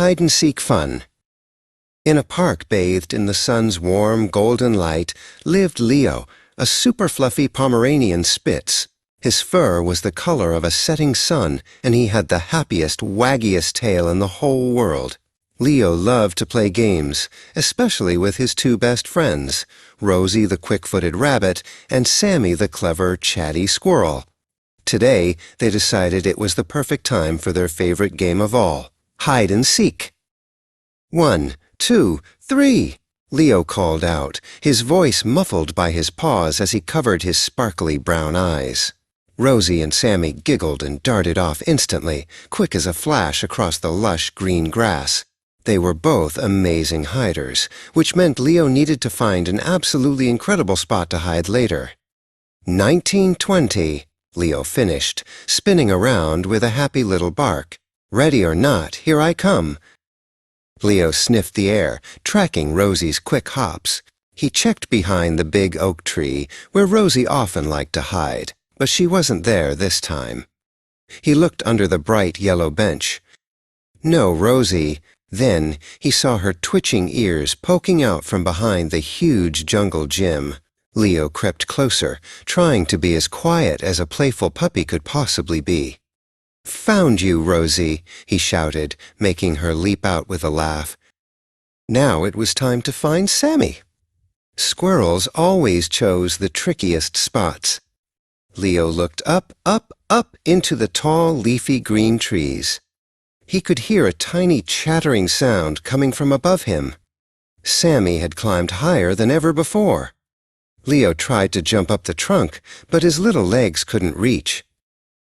hide-and-seek fun. In a park bathed in the sun's warm, golden light lived Leo, a super fluffy Pomeranian Spitz. His fur was the color of a setting sun, and he had the happiest, waggiest tail in the whole world. Leo loved to play games, especially with his two best friends, Rosie the quick-footed rabbit and Sammy the clever, chatty squirrel. Today, they decided it was the perfect time for their favorite game of all, hide-and-seek. 1, 2, 3, Leo called out, his voice muffled by his paws as he covered his sparkly brown eyes. Rosie and Sammy giggled and darted off instantly, quick as a flash across the lush green grass. They were both amazing hiders, which meant Leo needed to find an absolutely incredible spot to hide later. 1920, Leo finished, spinning around with a happy little bark. Ready or not, here I come. Leo sniffed the air, tracking Rosie's quick hops. He checked behind the big oak tree, where Rosie often liked to hide, but she wasn't there this time. He looked under the bright yellow bench. No Rosie. Then he saw her twitching ears poking out from behind the huge jungle gym. Leo crept closer, trying to be as quiet as a playful puppy could possibly be. "Found you, Rosie," he shouted, making her leap out with a laugh. Now it was time to find Sammy. Squirrels always chose the trickiest spots. Leo looked up, up, up into the tall, leafy green trees. He could hear a tiny chattering sound coming from above him. Sammy had climbed higher than ever before. Leo tried to jump up the trunk, but his little legs couldn't reach.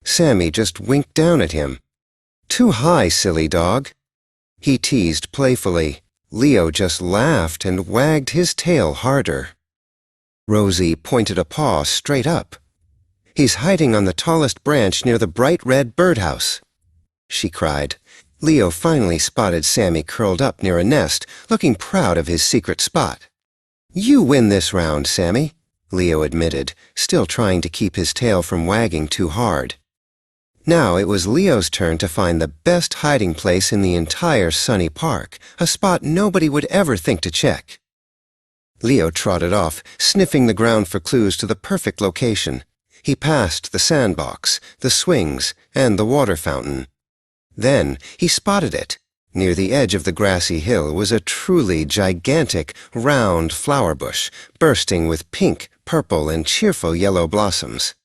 Sammy just winked down at him. "Too high, silly dog." He teased playfully. Leo just laughed and wagged his tail harder. Rosie pointed a paw straight up. "He's hiding on the tallest branch near the bright red birdhouse," she cried. Leo finally spotted Sammy curled up near a nest, looking proud of his secret spot. "You win this round, Sammy," Leo admitted, still trying to keep his tail from wagging too hard. Now it was Leo's turn to find the best hiding place in the entire sunny park, a spot nobody would ever think to check. Leo trotted off, sniffing the ground for clues to the perfect location. He passed the sandbox, the swings, and the water fountain. Then he spotted it. Near the edge of the grassy hill was a truly gigantic, round flower bush, bursting with pink, purple, and cheerful yellow blossoms.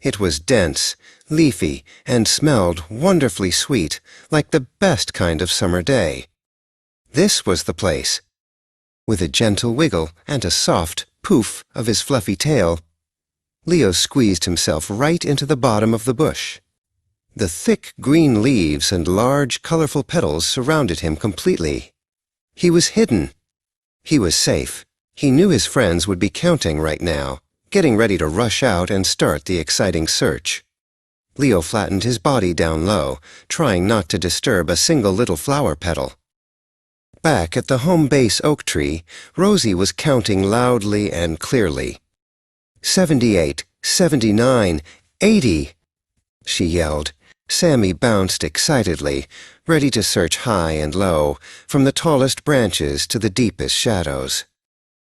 It was dense, leafy, and smelled wonderfully sweet, like the best kind of summer day. This was the place. With a gentle wiggle and a soft poof of his fluffy tail, Leo squeezed himself right into the bottom of the bush. The thick green leaves and large, colorful petals surrounded him completely. He was hidden. He was safe. He knew his friends would be counting right now, getting ready to rush out and start the exciting search. Leo flattened his body down low, trying not to disturb a single little flower petal. Back at the home base oak tree, Rosie was counting loudly and clearly. 78, 79, 80, she yelled. Sammy bounced excitedly, ready to search high and low, from the tallest branches to the deepest shadows.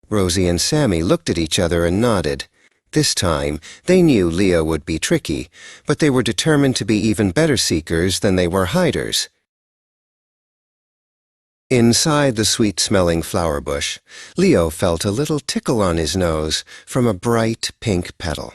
Rosie and Sammy looked at each other and nodded. This time, they knew Leo would be tricky, but they were determined to be even better seekers than they were hiders. Inside the sweet-smelling flower bush, Leo felt a little tickle on his nose from a bright pink petal.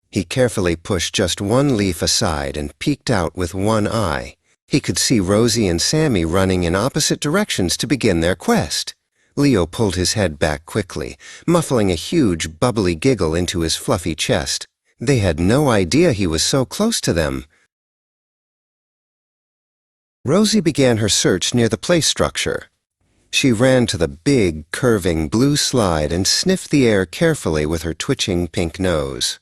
He carefully pushed just one leaf aside and peeked out with one eye. He could see Rosie and Sammy running in opposite directions to begin their quest. Leo pulled his head back quickly, muffling a huge, bubbly giggle into his fluffy chest. They had no idea he was so close to them. Rosie began her search near the play structure. She ran to the big, curving blue slide and sniffed the air carefully with her twitching pink nose.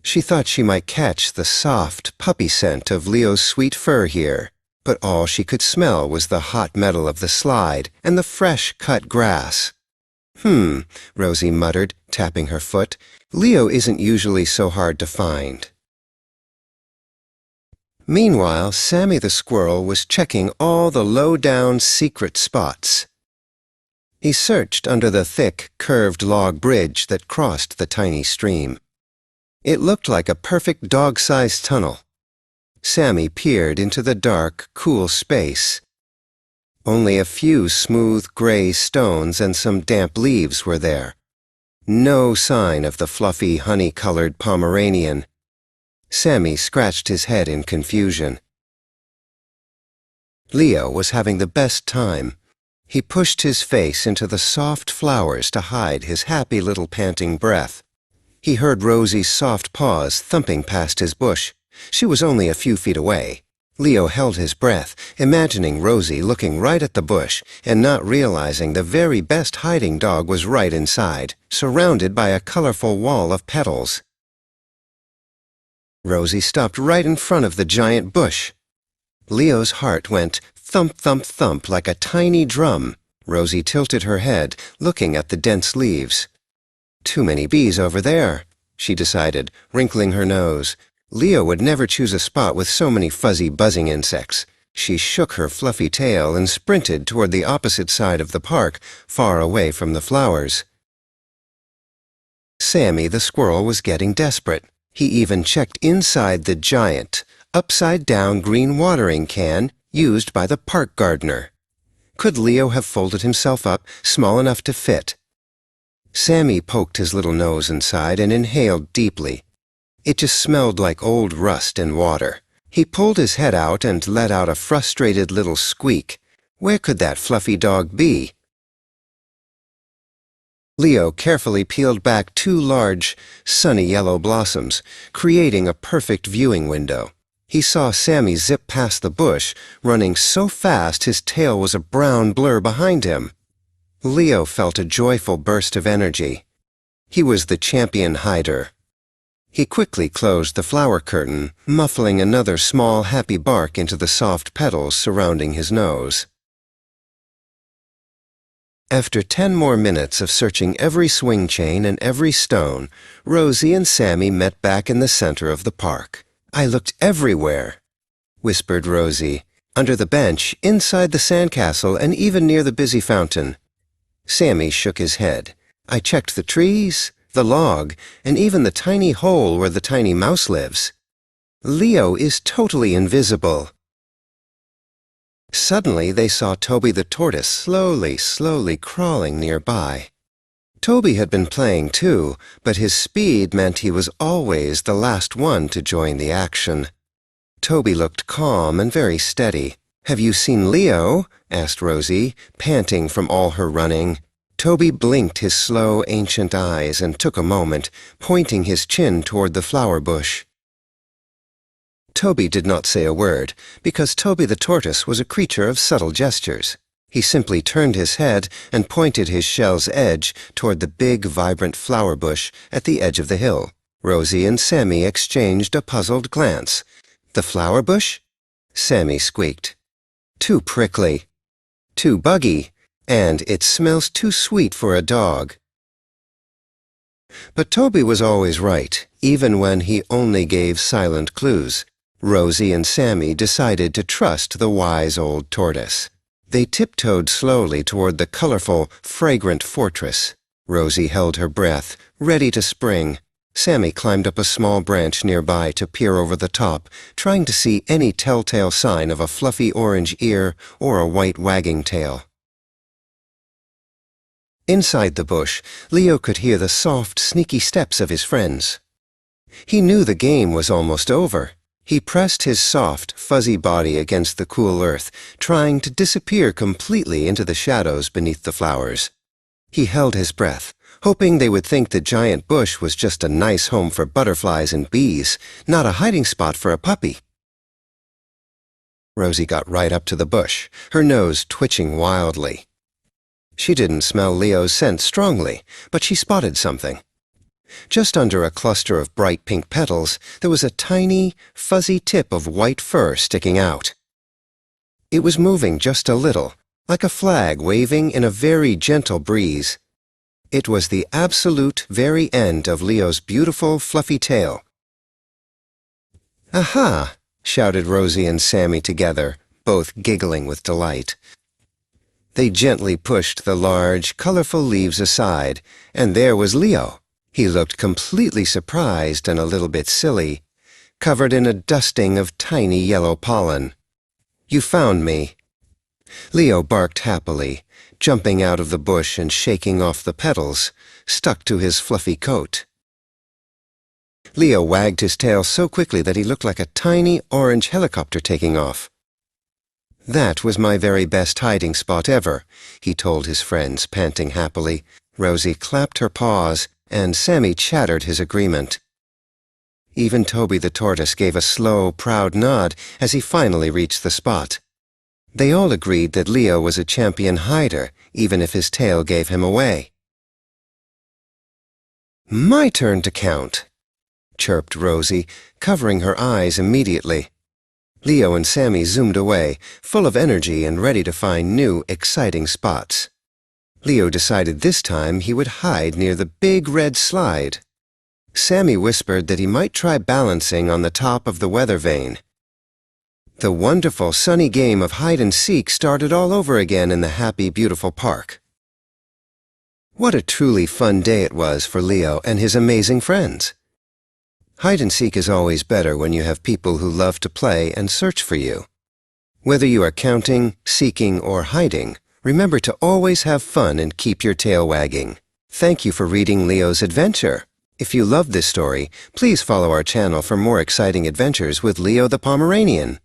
She thought she might catch the soft, puppy scent of Leo's sweet fur here, but all she could smell was the hot metal of the slide and the fresh, cut grass. Rosie muttered, tapping her foot. Leo isn't usually so hard to find. Meanwhile, Sammy the squirrel was checking all the low-down secret spots. He searched under the thick, curved log bridge that crossed the tiny stream. It looked like a perfect dog-sized tunnel. Sammy peered into the dark, cool space. Only a few smooth gray stones and some damp leaves were there. No sign of the fluffy, honey-colored Pomeranian. Sammy scratched his head in confusion. Leo was having the best time. He pushed his face into the soft flowers to hide his happy little panting breath. He heard Rosie's soft paws thumping past his bush. She was only a few feet away. Leo held his breath, imagining Rosie looking right at the bush and not realizing the very best hiding dog was right inside, surrounded by a colorful wall of petals. Rosie stopped right in front of the giant bush. Leo's heart went thump, thump, thump like a tiny drum. Rosie tilted her head, looking at the dense leaves. Too many bees over there, she decided, wrinkling her nose. Leo would never choose a spot with so many fuzzy, buzzing insects. She shook her fluffy tail and sprinted toward the opposite side of the park, far away from the flowers. Sammy the squirrel was getting desperate. He even checked inside the giant, upside-down green watering can used by the park gardener. Could Leo have folded himself up small enough to fit? Sammy poked his little nose inside and inhaled deeply. It just smelled like old rust and water. He pulled his head out and let out a frustrated little squeak. Where could that fluffy dog be? Leo carefully peeled back 2 large, sunny yellow blossoms, creating a perfect viewing window. He saw Sammy zip past the bush, running so fast his tail was a brown blur behind him. Leo felt a joyful burst of energy. He was the champion hider. He quickly closed the flower curtain, muffling another small happy bark into the soft petals surrounding his nose. After 10 more minutes of searching every swing chain and every stone, Rosie and Sammy met back in the center of the park. "I looked everywhere," whispered Rosie, "under the bench, inside the sandcastle, and even near the busy fountain." Sammy shook his head. "I checked the trees, the log, and even the tiny hole where the tiny mouse lives. Leo is totally invisible." Suddenly they saw Toby the tortoise slowly crawling nearby. Toby had been playing too, but his speed meant he was always the last one to join the action. Toby looked calm and very steady. "Have you seen Leo?" asked Rosie, panting from all her running. Toby blinked his slow, ancient eyes and took a moment, pointing his chin toward the flower bush. Toby did not say a word, because Toby the tortoise was a creature of subtle gestures. He simply turned his head and pointed his shell's edge toward the big, vibrant flower bush at the edge of the hill. Rosie and Sammy exchanged a puzzled glance. "The flower bush?" Sammy squeaked. "Too prickly. Too buggy. And it smells too sweet for a dog." But Toby was always right, even when he only gave silent clues. Rosie and Sammy decided to trust the wise old tortoise. They tiptoed slowly toward the colorful, fragrant fortress. Rosie held her breath, ready to spring. Sammy climbed up a small branch nearby to peer over the top, trying to see any telltale sign of a fluffy orange ear or a white wagging tail. Inside the bush, Leo could hear the soft, sneaky steps of his friends. He knew the game was almost over. He pressed his soft, fuzzy body against the cool earth, trying to disappear completely into the shadows beneath the flowers. He held his breath, hoping they would think the giant bush was just a nice home for butterflies and bees, not a hiding spot for a puppy. Rosie got right up to the bush, her nose twitching wildly. She didn't smell Leo's scent strongly, but she spotted something. Just under a cluster of bright pink petals, there was a tiny, fuzzy tip of white fur sticking out. It was moving just a little, like a flag waving in a very gentle breeze. It was the absolute very end of Leo's beautiful, fluffy tail. "Aha!" shouted Rosie and Sammy together, both giggling with delight. They gently pushed the large, colorful leaves aside, and there was Leo. He looked completely surprised and a little bit silly, covered in a dusting of tiny yellow pollen. "You found me." Leo barked happily, jumping out of the bush and shaking off the petals, stuck to his fluffy coat. Leo wagged his tail so quickly that he looked like a tiny orange helicopter taking off. "That was my very best hiding spot ever," he told his friends, panting happily. Rosie clapped her paws, and Sammy chattered his agreement. Even Toby the tortoise gave a slow, proud nod as he finally reached the spot. They all agreed that Leo was a champion hider, even if his tail gave him away. "My turn to count," chirped Rosie, covering her eyes immediately. Leo and Sammy zoomed away, full of energy and ready to find new, exciting spots. Leo decided this time he would hide near the big red slide. Sammy whispered that he might try balancing on the top of the weather vane. The wonderful sunny game of hide-and-seek started all over again in the happy, beautiful park. What a truly fun day it was for Leo and his amazing friends. Hide-and-seek is always better when you have people who love to play and search for you. Whether you are counting, seeking, or hiding, remember to always have fun and keep your tail wagging. Thank you for reading Leo's Adventure. If you loved this story, please follow our channel for more exciting adventures with Leo the Pomeranian.